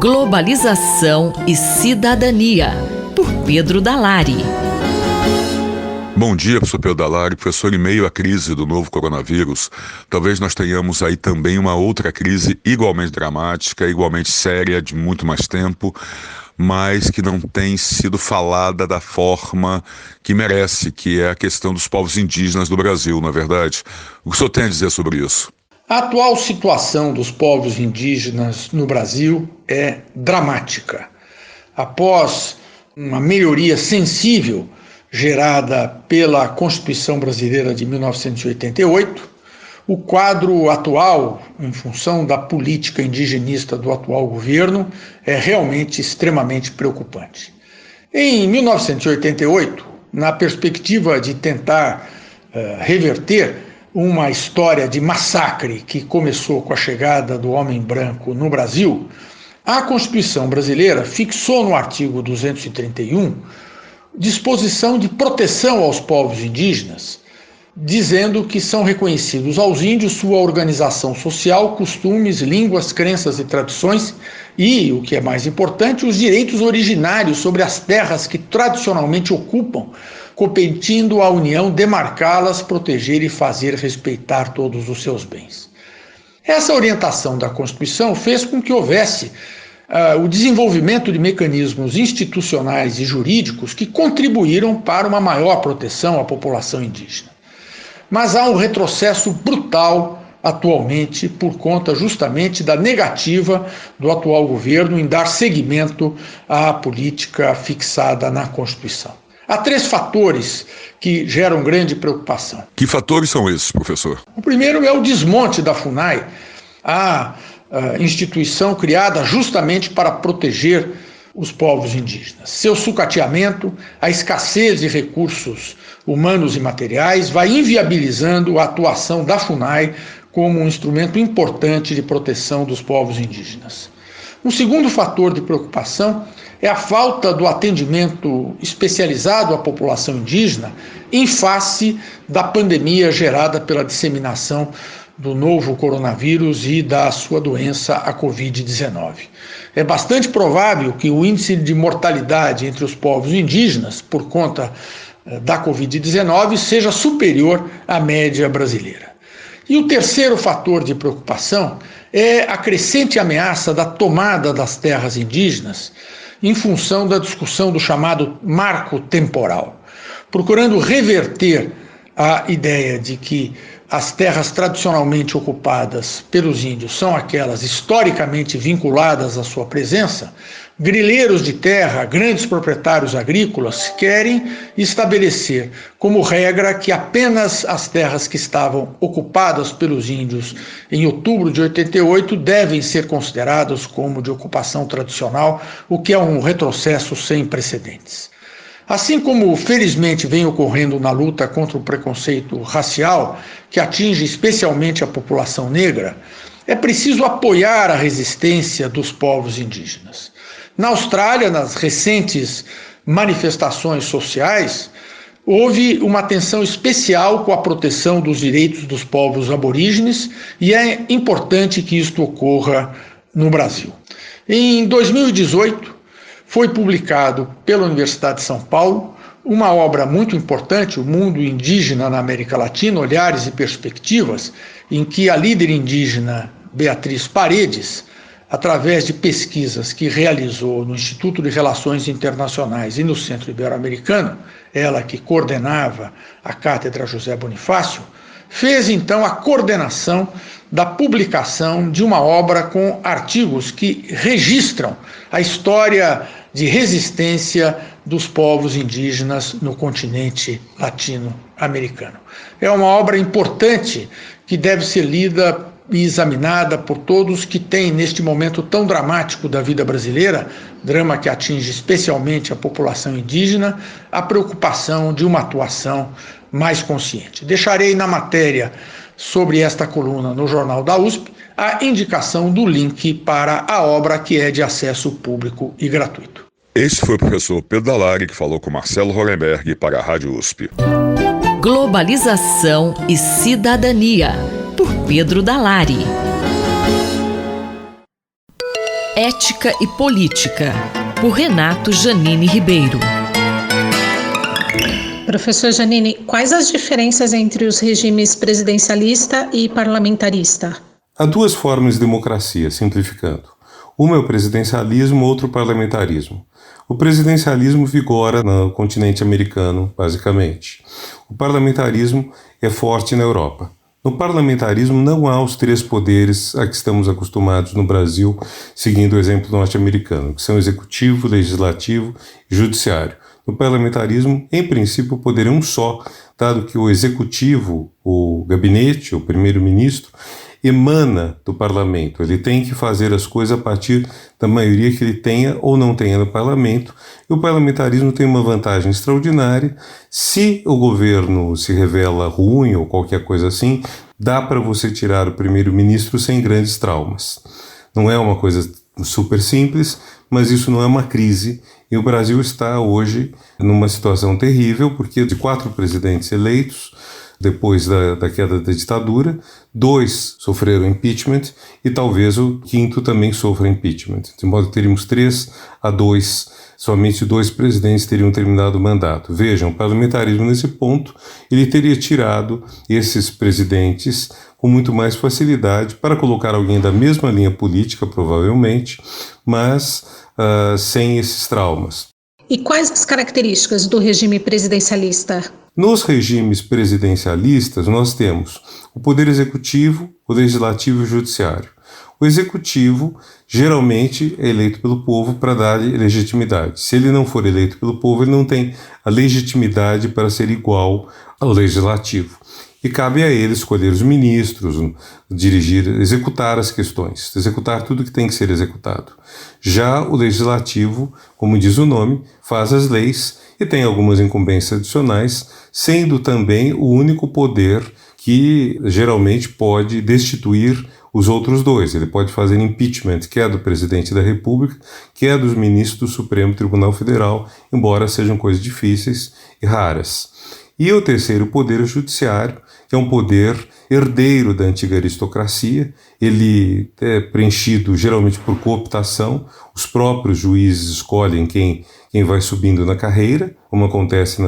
Globalização e Cidadania, por Pedro Dalari. Bom dia, professor Pedro Dalari. Professor, em meio à crise do novo coronavírus, talvez nós tenhamos aí também uma outra crise igualmente dramática, igualmente séria, de muito mais tempo, mas que não tem sido falada da forma que merece, que é a questão dos povos indígenas do Brasil, não é verdade? O que o senhor tem a dizer sobre isso? A atual situação dos povos indígenas no Brasil é dramática. Após uma melhoria sensível gerada pela Constituição Brasileira de 1988, o quadro atual, em função da política indigenista do atual governo, é realmente extremamente preocupante. Em 1988, na perspectiva de tentar reverter uma história de massacre que começou com a chegada do homem branco no Brasil, a Constituição brasileira fixou no artigo 231 disposição de proteção aos povos indígenas, dizendo que são reconhecidos aos índios sua organização social, costumes, línguas, crenças e tradições e, o que é mais importante, os direitos originários sobre as terras que tradicionalmente ocupam, competindo à União demarcá-las, proteger e fazer respeitar todos os seus bens. Essa orientação da Constituição fez com que houvesse o desenvolvimento de mecanismos institucionais e jurídicos que contribuíram para uma maior proteção à população indígena. Mas há um retrocesso brutal atualmente por conta justamente da negativa do atual governo em dar seguimento à política fixada na Constituição. Há 3 fatores que geram grande preocupação. Que fatores são esses, professor? O primeiro é o desmonte da FUNAI, a instituição criada justamente para proteger os povos indígenas. Seu sucateamento, a escassez de recursos humanos e materiais vai inviabilizando a atuação da FUNAI como um instrumento importante de proteção dos povos indígenas. Um segundo fator de preocupação é a falta do atendimento especializado à população indígena em face da pandemia gerada pela disseminação do novo coronavírus e da sua doença, a Covid-19. É bastante provável que o índice de mortalidade entre os povos indígenas, por conta da Covid-19, seja superior à média brasileira. E o terceiro fator de preocupação é a crescente ameaça da tomada das terras indígenas em função da discussão do chamado marco temporal, procurando reverter a ideia de que as terras tradicionalmente ocupadas pelos índios são aquelas historicamente vinculadas à sua presença. Grileiros de terra, grandes proprietários agrícolas, querem estabelecer como regra que apenas as terras que estavam ocupadas pelos índios em outubro de 88 devem ser consideradas como de ocupação tradicional, o que é um retrocesso sem precedentes. Assim como felizmente vem ocorrendo na luta contra o preconceito racial, que atinge especialmente a população negra, é preciso apoiar a resistência dos povos indígenas. Na Austrália, nas recentes manifestações sociais, houve uma atenção especial com a proteção dos direitos dos povos aborígenes e é importante que isto ocorra no Brasil. Em 2018, foi publicado pela Universidade de São Paulo uma obra muito importante, O Mundo Indígena na América Latina, Olhares e Perspectivas, em que a líder indígena Beatriz Paredes, através de pesquisas que realizou no Instituto de Relações Internacionais e no Centro Ibero-Americano, ela que coordenava a Cátedra José Bonifácio, fez então a coordenação da publicação de uma obra com artigos que registram a história de resistência dos povos indígenas no continente latino-americano. É uma obra importante que deve ser lida e examinada por todos que têm, neste momento tão dramático da vida brasileira, drama que atinge especialmente a população indígena, a preocupação de uma atuação mais consciente. Deixarei na matéria sobre esta coluna no Jornal da USP a indicação do link para a obra, que é de acesso público e gratuito. Esse foi o professor Pedro Dalari, que falou com Marcelo Hollenberg para a Rádio USP. Globalização e Cidadania, por Pedro Dalari. Ética e Política, por Renato Janine Ribeiro. Professor Janine, quais as diferenças entre os regimes presidencialista e parlamentarista? Há duas formas de democracia, simplificando. Uma é o presidencialismo, outro o parlamentarismo. O presidencialismo vigora no continente americano, basicamente. O parlamentarismo é forte na Europa. No parlamentarismo não há os três poderes a que estamos acostumados no Brasil, seguindo o exemplo norte-americano, que são executivo, legislativo e judiciário. No parlamentarismo, em princípio, o poder é um só, dado que o executivo, o gabinete, o primeiro-ministro, emana do parlamento. Ele tem que fazer as coisas a partir da maioria que ele tenha ou não tenha no parlamento. E o parlamentarismo tem uma vantagem extraordinária. Se o governo se revela ruim ou qualquer coisa assim, dá para você tirar o primeiro-ministro sem grandes traumas. Não é uma coisa super simples, mas isso não é uma crise. E o Brasil está hoje numa situação terrível, porque de 4 presidentes eleitos, depois da queda da ditadura, 2 sofreram impeachment e talvez o 5º também sofra impeachment. De modo que teríamos 3-2, somente 2 presidentes teriam terminado o mandato. Vejam, o parlamentarismo nesse ponto, ele teria tirado esses presidentes com muito mais facilidade para colocar alguém da mesma linha política, provavelmente, mas sem esses traumas. E quais as características do regime presidencialista? Nos regimes presidencialistas, nós temos o poder executivo, o legislativo e o judiciário. O executivo, geralmente, é eleito pelo povo para dar legitimidade. Se ele não for eleito pelo povo, ele não tem a legitimidade para ser igual ao legislativo. E cabe a ele escolher os ministros, dirigir, executar as questões, executar tudo que tem que ser executado. Já o legislativo, como diz o nome, faz as leis e tem algumas incumbências adicionais, sendo também o único poder que geralmente pode destituir os outros 2. Ele pode fazer impeachment, que é do presidente da República, que é dos ministros do Supremo Tribunal Federal, embora sejam coisas difíceis e raras. E o terceiro poder, o judiciário, que é um poder herdeiro da antiga aristocracia. Ele é preenchido geralmente por cooptação. Os próprios juízes escolhem quem vai subindo na carreira, como acontece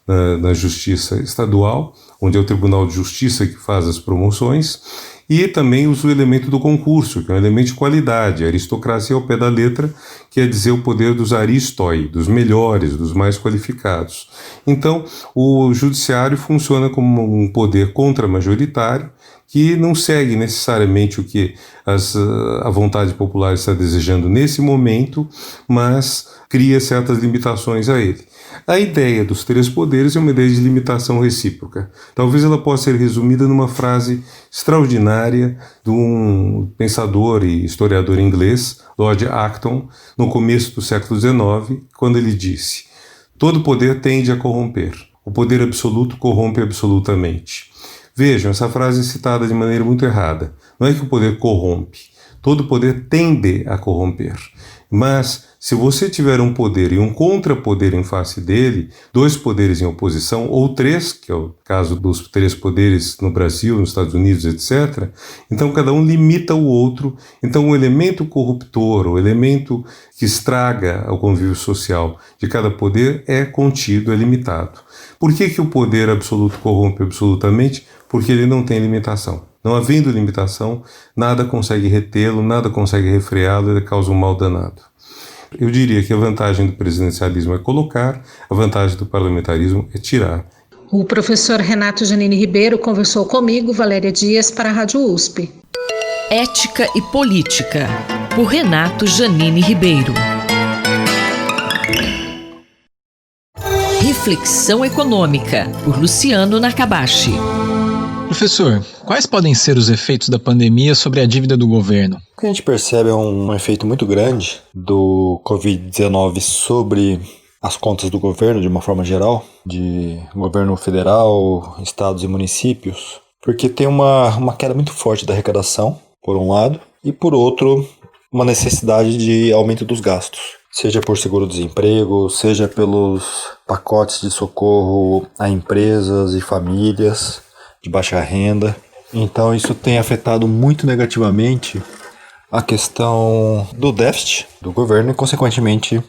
na Justiça Estadual, onde é o Tribunal de Justiça que faz as promoções. E também usa o elemento do concurso, que é um elemento de qualidade. A aristocracia ao pé da letra quer dizer o poder dos aristoi, dos melhores, dos mais qualificados. Então, o judiciário funciona como um poder contramajoritário que não segue necessariamente o que a vontade popular está desejando nesse momento, mas cria certas limitações a ele. A ideia dos 3 poderes é uma ideia de limitação recíproca. Talvez ela possa ser resumida numa frase extraordinária de um pensador e historiador inglês, Lord Acton, no começo do século XIX, quando ele disse: "Todo poder tende a corromper. O poder absoluto corrompe absolutamente." Vejam, essa frase é citada de maneira muito errada. Não é que o poder corrompe. Todo poder tende a corromper. Mas, se você tiver um poder e um contrapoder em face dele, 2 poderes em oposição, ou 3, que é o caso dos 3 poderes no Brasil, nos Estados Unidos, etc., então cada um limita o outro. Então o elemento corruptor, o elemento que estraga o convívio social de cada poder é contido, é limitado. Por que o poder absoluto corrompe absolutamente? Porque ele não tem limitação. Não havendo limitação, nada consegue retê-lo, nada consegue refreá-lo, ele causa um mal danado. Eu diria que a vantagem do presidencialismo é colocar, a vantagem do parlamentarismo é tirar. O professor Renato Janine Ribeiro conversou comigo, Valéria Dias, para a Rádio USP. Ética e Política, por Renato Janine Ribeiro. Reflexão Econômica, por Luciano Nakabashi. Professor, quais podem ser os efeitos da pandemia sobre a dívida do governo? O que a gente percebe é um efeito muito grande do Covid-19 sobre as contas do governo, de uma forma geral, de governo federal, estados e municípios, porque tem uma queda muito forte da arrecadação, por um lado, e por outro, uma necessidade de aumento dos gastos, seja por seguro-desemprego, seja pelos pacotes de socorro a empresas e famílias de baixa renda. Então isso tem afetado muito negativamente a questão do déficit do governo e, consequentemente,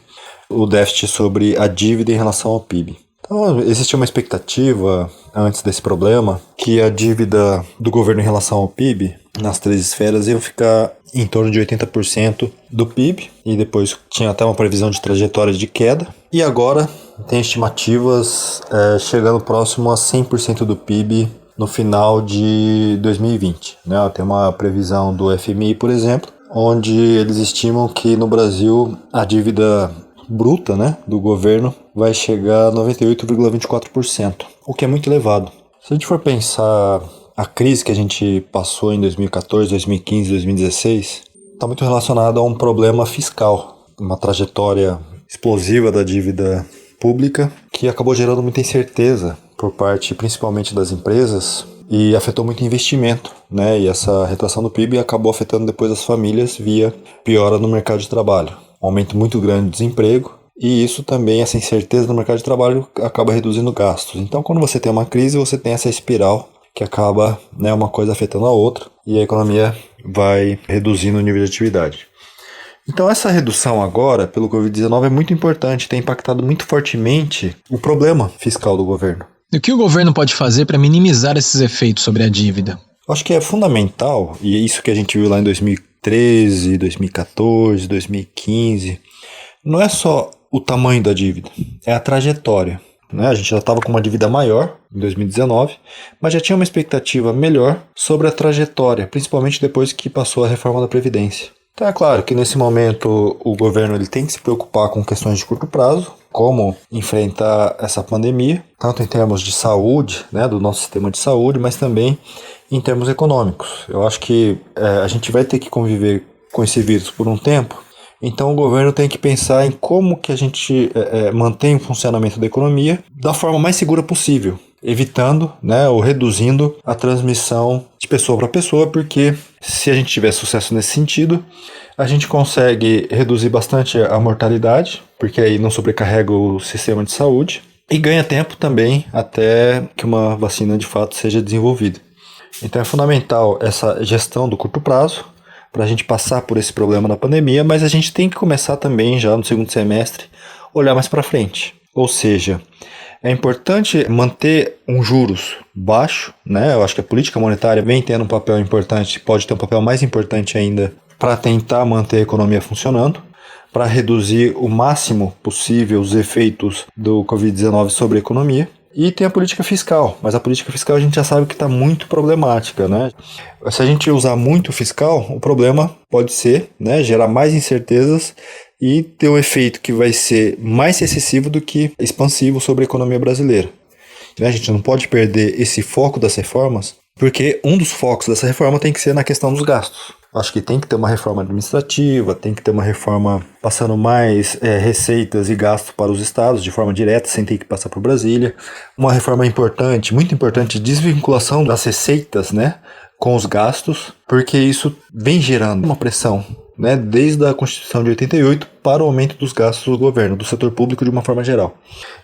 o déficit sobre a dívida em relação ao PIB. Então, existia uma expectativa, antes desse problema, que a dívida do governo em relação ao PIB, nas 3 esferas, ia ficar em torno de 80% do PIB, e depois tinha até uma previsão de trajetória de queda, e agora tem estimativas chegando próximo a 100% do PIB no final de 2020. Né? Tem uma previsão do FMI, por exemplo, onde eles estimam que no Brasil a dívida bruta, né, do governo vai chegar a 98,24%, o que é muito elevado. Se a gente for pensar a crise que a gente passou em 2014, 2015, 2016, está muito relacionada a um problema fiscal, uma trajetória explosiva da dívida pública que acabou gerando muita incerteza por parte principalmente das empresas e afetou muito o investimento, né? E essa retração do PIB acabou afetando depois as famílias via piora no mercado de trabalho. Um aumento muito grande do desemprego e isso também, essa incerteza no mercado de trabalho acaba reduzindo gastos. Então, quando você tem uma crise, você tem essa espiral que acaba, né, uma coisa afetando a outra e a economia vai reduzindo o nível de atividade. Então, essa redução agora, pelo Covid-19, é muito importante, tem impactado muito fortemente o problema fiscal do governo. E o que o governo pode fazer para minimizar esses efeitos sobre a dívida? Acho que é fundamental, e é isso que a gente viu lá em 2013, 2014, 2015, não é só o tamanho da dívida, é a trajetória. Né? A gente já estava com uma dívida maior em 2019, mas já tinha uma expectativa melhor sobre a trajetória, principalmente depois que passou a reforma da Previdência. Então é claro que nesse momento o governo ele tem que se preocupar com questões de curto prazo, como enfrentar essa pandemia, tanto em termos de saúde, né, do nosso sistema de saúde, mas também em termos econômicos. Eu acho que a gente vai ter que conviver com esse vírus por um tempo, então o governo tem que pensar em como que a gente mantém o funcionamento da economia da forma mais segura possível, evitando, né, ou reduzindo a transmissão de pessoa para pessoa, porque se a gente tiver sucesso nesse sentido, a gente consegue reduzir bastante a mortalidade, porque aí não sobrecarrega o sistema de saúde, e ganha tempo também até que uma vacina de fato seja desenvolvida. Então é fundamental essa gestão do curto prazo, para a gente passar por esse problema da pandemia, mas a gente tem que começar também já no segundo semestre, olhar mais para frente. Ou seja, é importante manter um juros baixo, né? Eu acho que a política monetária vem tendo um papel importante, pode ter um papel mais importante ainda para tentar manter a economia funcionando, para reduzir o máximo possível os efeitos do Covid-19 sobre a economia. E tem a política fiscal, mas a política fiscal a gente já sabe que está muito problemática, né? Se a gente usar muito fiscal, o problema pode ser, né, gerar mais incertezas e ter um efeito que vai ser mais excessivo do que expansivo sobre a economia brasileira. A gente não pode perder esse foco das reformas, porque um dos focos dessa reforma tem que ser na questão dos gastos. Acho que tem que ter uma reforma administrativa, tem que ter uma reforma passando mais receitas e gastos para os estados de forma direta, sem ter que passar por Brasília. Uma reforma importante, muito importante, desvinculação das receitas, né, com os gastos, porque isso vem gerando uma pressão, né, desde a Constituição de 88 para o aumento dos gastos do governo, do setor público de uma forma geral.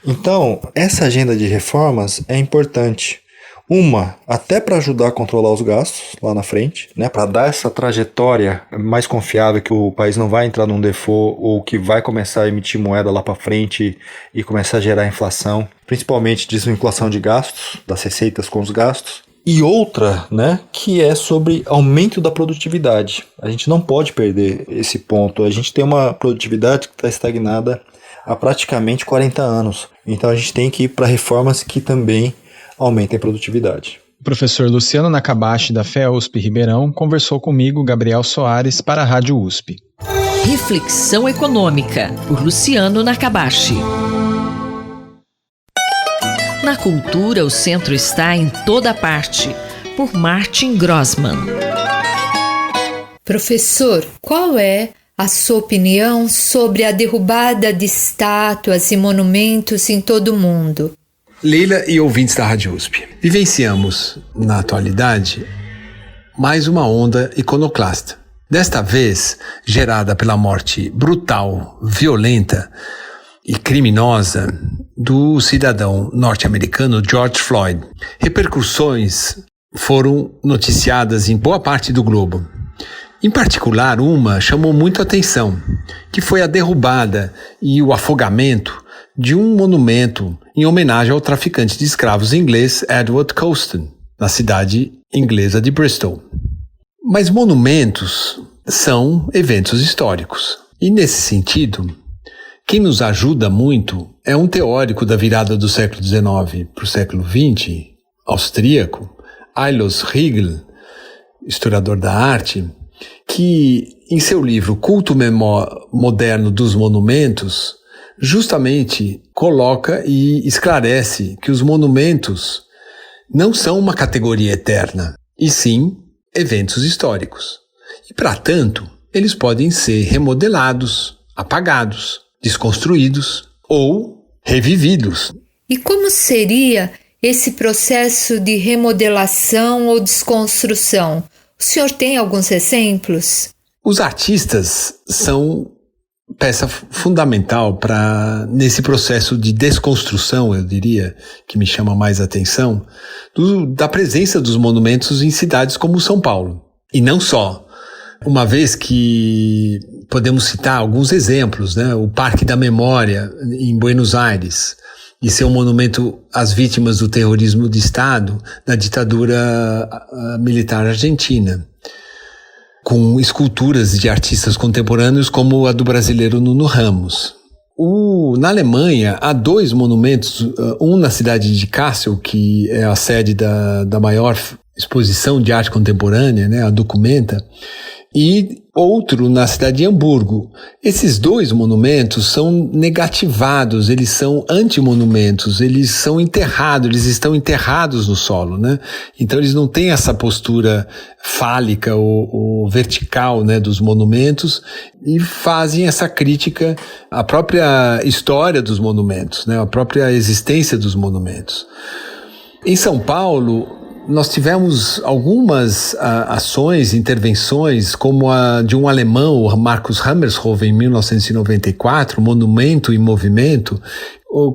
Então, essa agenda de reformas é importante. Uma, até para ajudar a controlar os gastos lá na frente, né, para dar essa trajetória mais confiável que o país não vai entrar num default ou que vai começar a emitir moeda lá para frente e começar a gerar inflação, principalmente desvinculação de gastos, das receitas com os gastos. E outra, né, que é sobre aumento da produtividade. A gente não pode perder esse ponto. A gente tem uma produtividade que está estagnada há praticamente 40 anos. Então a gente tem que ir para reformas que também aumentem a produtividade. O professor Luciano Nakabashi, da FEUSP Ribeirão, conversou comigo, Gabriel Soares, para a Rádio USP. Reflexão Econômica, por Luciano Nakabashi. Na cultura, o centro está em toda parte, por Martin Grossman. Professor, qual é a sua opinião sobre a derrubada de estátuas e monumentos em todo o mundo? Leila e ouvintes da Rádio USP, vivenciamos, na atualidade, mais uma onda iconoclasta. Desta vez, gerada pela morte brutal, violenta e criminosa do cidadão norte-americano George Floyd. Repercussões foram noticiadas em boa parte do globo. Em particular, uma chamou muito a atenção, que foi a derrubada e o afogamento de um monumento em homenagem ao traficante de escravos inglês Edward Colston, na cidade inglesa de Bristol. Mas monumentos são eventos históricos. E nesse sentido, quem nos ajuda muito é um teórico da virada do século XIX para o século XX, austríaco, Alois Riegel, historiador da arte, que em seu livro Culto Moderno dos Monumentos, justamente coloca e esclarece que os monumentos não são uma categoria eterna, e sim eventos históricos. E, para tanto, eles podem ser remodelados, apagados, desconstruídos ou revividos. E como seria esse processo de remodelação ou desconstrução? O senhor tem alguns exemplos? Os artistas são peça fundamental nesse processo de desconstrução, eu diria, que me chama mais a atenção, da presença dos monumentos em cidades como São Paulo. E não só. Uma vez que podemos citar alguns exemplos, né? O Parque da Memória, em Buenos Aires, de ser um monumento às vítimas do terrorismo de Estado da ditadura militar argentina, com esculturas de artistas contemporâneos como a do brasileiro Nuno Ramos. Na Alemanha, há 2 monumentos, um na cidade de Kassel, que é a sede da maior exposição de arte contemporânea, né, a Documenta, e outro na cidade de Hamburgo. Esses 2 monumentos são negativados, eles são antimonumentos, eles são enterrados, eles estão enterrados no solo, né? Então eles não têm essa postura fálica ou vertical, né, dos monumentos, e fazem essa crítica à própria história dos monumentos, né, à própria existência dos monumentos. Em São Paulo, nós tivemos algumas ações, intervenções, como a de um alemão, o Markus Hammershoven, em 1994, Monumento em Movimento,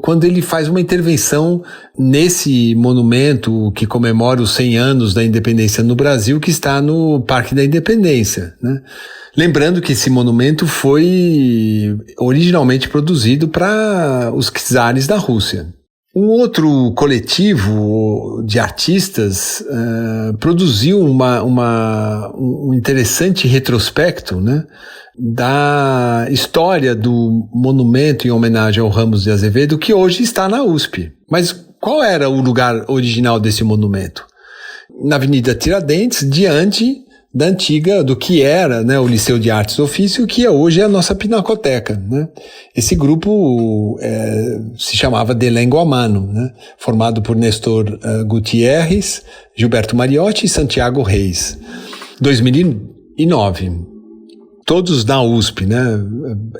quando ele faz uma intervenção nesse monumento que comemora os 100 anos da independência no Brasil, que está no Parque da Independência, né? Lembrando que esse monumento foi originalmente produzido para os czares da Rússia. Um outro coletivo de artistas produziu um interessante retrospecto, né, da história do monumento em homenagem ao Ramos de Azevedo, que hoje está na USP. Mas qual era o lugar original desse monumento? Na Avenida Tiradentes, diante da antiga, do que era, né, o Liceu de Artes e Ofício, que hoje é a nossa Pinacoteca, né? Esse grupo se chamava De Lengua a Mano, né? Formado por Nestor Gutierrez, Gilberto Mariotti e Santiago Reis. 2009. Todos na USP, né?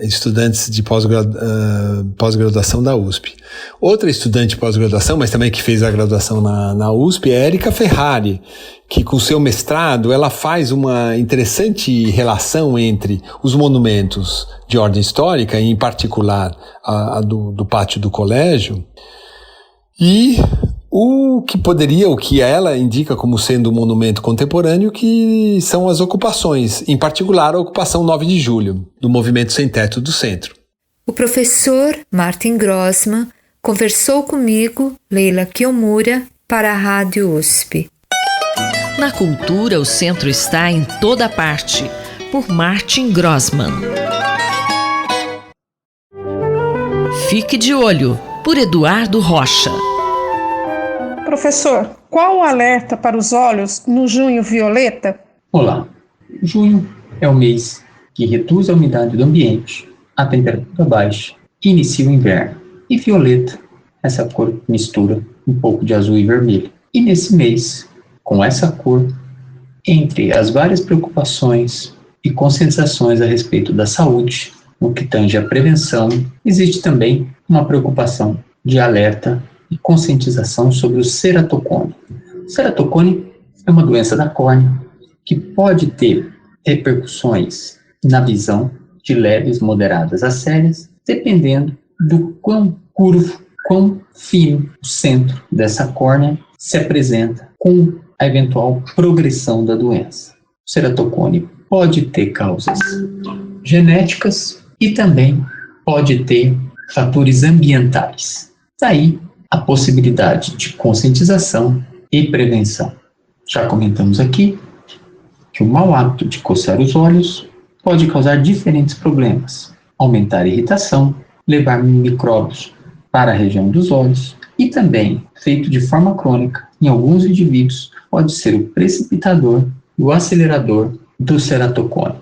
Estudantes de pós-graduação da USP. Outra estudante de pós-graduação, mas também que fez a graduação na USP, é Érica Ferrari, que com seu mestrado ela faz uma interessante relação entre os monumentos de ordem histórica, e em particular a do pátio do colégio, e o que ela indica como sendo um monumento contemporâneo, que são as ocupações, em particular a ocupação 9 de julho, do Movimento Sem Teto do Centro. O professor Martin Grossman conversou comigo, Leila Kiyomura, para a Rádio USP. Na cultura, o centro está em toda parte, por Martin Grossman. Fique de olho, por Eduardo Rocha. Professor, qual o alerta para os olhos no junho violeta? Olá, junho é o mês que reduz a umidade do ambiente, a temperatura baixa, e inicia o inverno. E violeta, essa cor mistura um pouco de azul e vermelho. E nesse mês, com essa cor, entre as várias preocupações e conscientizações a respeito da saúde, no que tange à prevenção, existe também uma preocupação de alerta e conscientização sobre o ceratocone. O ceratocone é uma doença da córnea que pode ter repercussões na visão de leves, moderadas a sérias, dependendo do quão curvo, quão fino o centro dessa córnea se apresenta com a eventual progressão da doença. O ceratocone pode ter causas genéticas e também pode ter fatores ambientais. Daí a possibilidade de conscientização e prevenção. Já comentamos aqui que o mau hábito de coçar os olhos pode causar diferentes problemas, aumentar a irritação, levar micróbios para a região dos olhos e também, feito de forma crônica, em alguns indivíduos, pode ser o precipitador e o acelerador do ceratocone.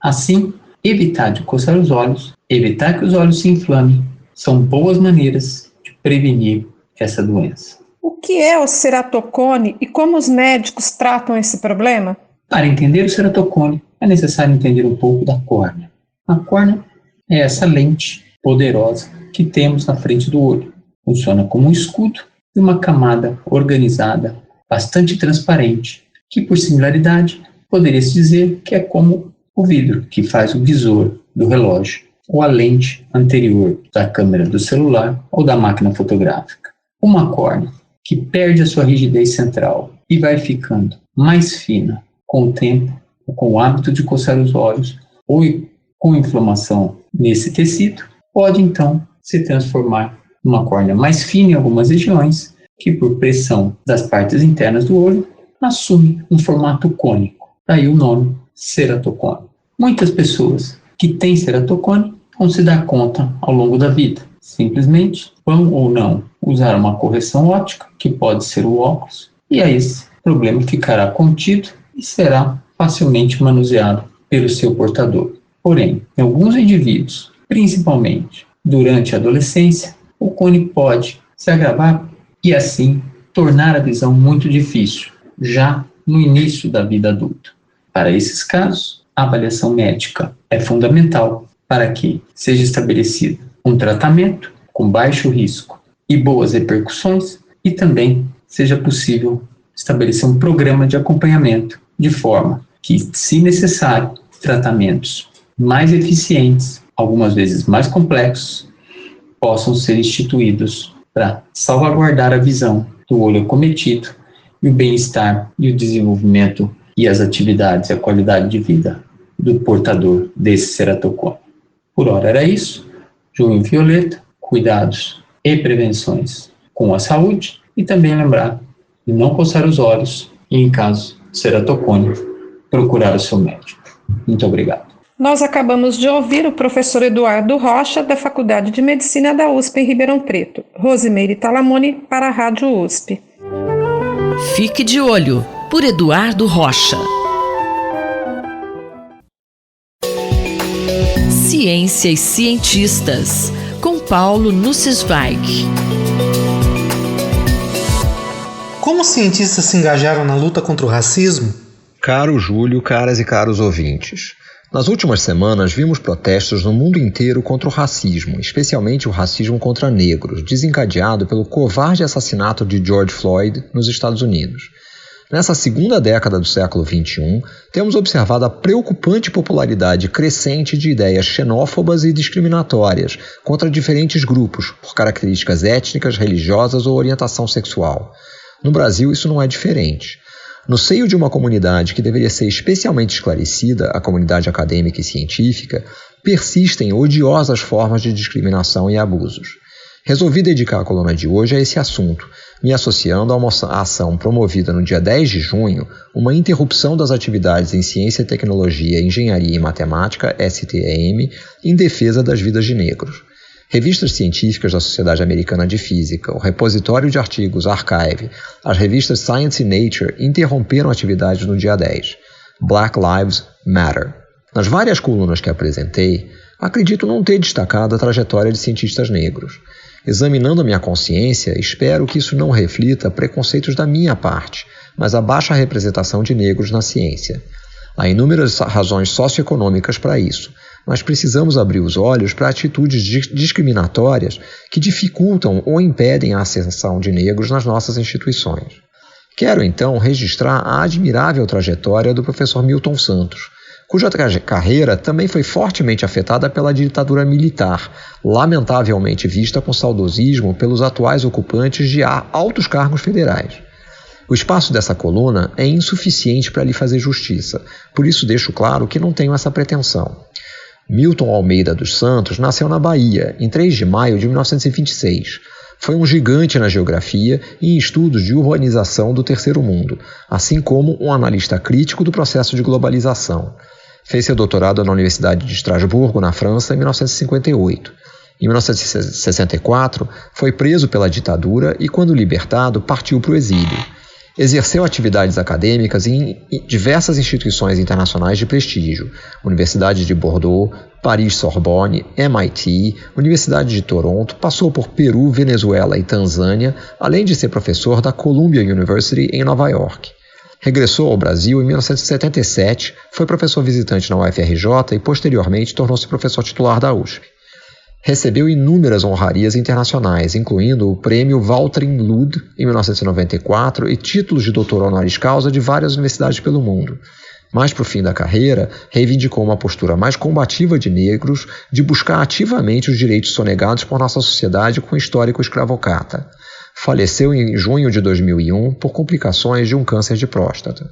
Assim, evitar de coçar os olhos, evitar que os olhos se inflamem, são boas maneiras de prevenir essa doença. O que é o ceratocone e como os médicos tratam esse problema? Para entender o ceratocone, é necessário entender um pouco da córnea. A córnea é essa lente poderosa que temos na frente do olho. Funciona como um escudo e uma camada organizada, bastante transparente, que por similaridade poderia-se dizer que é como o vidro que faz o visor do relógio ou a lente anterior da câmera do celular ou da máquina fotográfica. Uma córnea que perde a sua rigidez central e vai ficando mais fina com o tempo, ou com o hábito de coçar os olhos ou com inflamação nesse tecido, pode então se transformar numa córnea mais fina em algumas regiões que, por pressão das partes internas do olho, assume um formato cônico. Daí o nome ceratocone. Muitas pessoas que têm ceratocone vão se dar conta ao longo da vida. Simplesmente vão ou não usar uma correção óptica, que pode ser o óculos, e aí esse problema ficará contido e será facilmente manuseado pelo seu portador. Porém, em alguns indivíduos, principalmente durante a adolescência, o cone pode se agravar e assim tornar a visão muito difícil, já no início da vida adulta. Para esses casos, a avaliação médica é fundamental para que seja estabelecido um tratamento com baixo risco e boas repercussões e também seja possível estabelecer um programa de acompanhamento de forma que, se necessário, tratamentos mais eficientes, algumas vezes mais complexos, possam ser instituídos para salvaguardar a visão do olho acometido e o bem-estar e o desenvolvimento e as atividades e a qualidade de vida do portador desse ceratocone. Por hora era isso. Junho Violeta, cuidados e prevenções com a saúde e também lembrar de não coçar os olhos e, em caso de ceratocone, procurar o seu médico. Muito obrigado. Nós acabamos de ouvir o professor Eduardo Rocha, da Faculdade de Medicina da USP em Ribeirão Preto. Rosimeire Talamone, para a Rádio USP. Fique de olho, por Eduardo Rocha. Ciência e cientistas, com Paulo Nussweig. Como os cientistas se engajaram na luta contra o racismo? Caro Júlio, caras e caros ouvintes, nas últimas semanas vimos protestos no mundo inteiro contra o racismo, especialmente o racismo contra negros, desencadeado pelo covarde assassinato de George Floyd nos Estados Unidos. Nessa segunda década do século XXI, temos observado a preocupante popularidade crescente de ideias xenófobas e discriminatórias contra diferentes grupos, por características étnicas, religiosas ou orientação sexual. No Brasil, isso não é diferente. No seio de uma comunidade que deveria ser especialmente esclarecida, a comunidade acadêmica e científica, persistem odiosas formas de discriminação e abusos. Resolvi dedicar a coluna de hoje a esse assunto, me associando a uma ação promovida no dia 10 de junho, uma interrupção das atividades em Ciência, Tecnologia, Engenharia e Matemática, STEM, em defesa das vidas de negros. Revistas científicas da Sociedade Americana de Física, o repositório de artigos Archive, as revistas Science e Nature interromperam atividades no dia 10. Black Lives Matter. Nas várias colunas que apresentei, acredito não ter destacado a trajetória de cientistas negros. Examinando a minha consciência, espero que isso não reflita preconceitos da minha parte, mas a baixa representação de negros na ciência. Há inúmeras razões socioeconômicas para isso, mas precisamos abrir os olhos para atitudes discriminatórias que dificultam ou impedem a ascensão de negros nas nossas instituições. Quero, então, registrar a admirável trajetória do professor Milton Santos, cuja carreira também foi fortemente afetada pela ditadura militar, lamentavelmente vista com saudosismo pelos atuais ocupantes de altos cargos federais. O espaço dessa coluna é insuficiente para lhe fazer justiça, por isso deixo claro que não tenho essa pretensão. Milton Almeida dos Santos nasceu na Bahia, em 3 de maio de 1926. Foi um gigante na geografia e em estudos de urbanização do Terceiro Mundo, assim como um analista crítico do processo de globalização. Fez seu doutorado na Universidade de Estrasburgo, na França, em 1958. Em 1964, foi preso pela ditadura e, quando libertado, partiu para o exílio. Exerceu atividades acadêmicas em diversas instituições internacionais de prestígio, Universidade de Bordeaux, Paris-Sorbonne, MIT, Universidade de Toronto, passou por Peru, Venezuela e Tanzânia, além de ser professor da Columbia University em Nova York. Regressou ao Brasil em 1977, foi professor visitante na UFRJ e posteriormente tornou-se professor titular da USP. Recebeu inúmeras honrarias internacionais, incluindo o prêmio Waltrin Lud em 1994 e títulos de doutor honoris causa de várias universidades pelo mundo. Mais para o fim da carreira, reivindicou uma postura mais combativa de negros, de buscar ativamente os direitos sonegados por nossa sociedade com o histórico escravocrata. Faleceu em junho de 2001 por complicações de um câncer de próstata.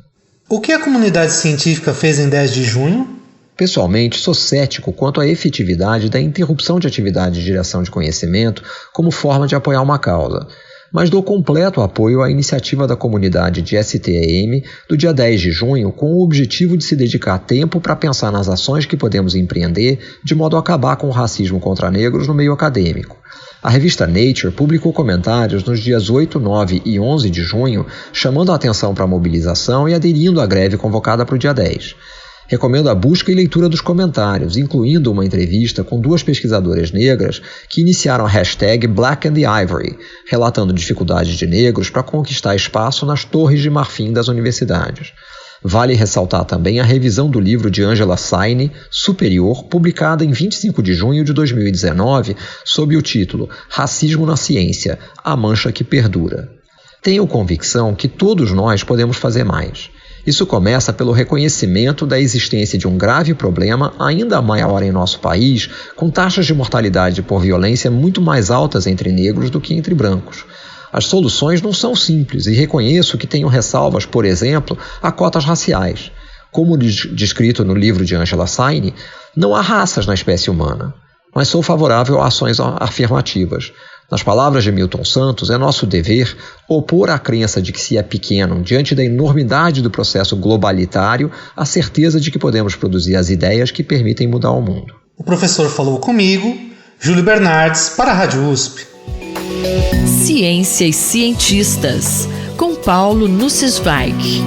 O que a comunidade científica fez em 10 de junho? Pessoalmente, sou cético quanto à efetividade da interrupção de atividade de geração de conhecimento como forma de apoiar uma causa, mas dou completo apoio à iniciativa da comunidade de STEM do dia 10 de junho com o objetivo de se dedicar tempo para pensar nas ações que podemos empreender de modo a acabar com o racismo contra negros no meio acadêmico. A revista Nature publicou comentários nos dias 8, 9 e 11 de junho chamando a atenção para a mobilização e aderindo à greve convocada para o dia 10. Recomendo a busca e leitura dos comentários, incluindo uma entrevista com 2 pesquisadoras negras que iniciaram a hashtag Black and the Ivory, relatando dificuldades de negros para conquistar espaço nas torres de marfim das universidades. Vale ressaltar também a revisão do livro de Angela Saini, Superior, publicada em 25 de junho de 2019, sob o título Racismo na Ciência, a mancha que perdura. Tenho convicção que todos nós podemos fazer mais. Isso começa pelo reconhecimento da existência de um grave problema ainda maior em nosso país, com taxas de mortalidade por violência muito mais altas entre negros do que entre brancos. As soluções não são simples e reconheço que tenho ressalvas, por exemplo, a cotas raciais. Como descrito no livro de Angela Saini, não há raças na espécie humana, mas sou favorável a ações afirmativas. Nas palavras de Milton Santos, é nosso dever opor à crença de que se é pequeno diante da enormidade do processo globalitário a certeza de que podemos produzir as ideias que permitem mudar o mundo. O professor falou comigo, Júlio Bernardes, para a Rádio USP. Ciência e Cientistas, com Paulo Nussweig.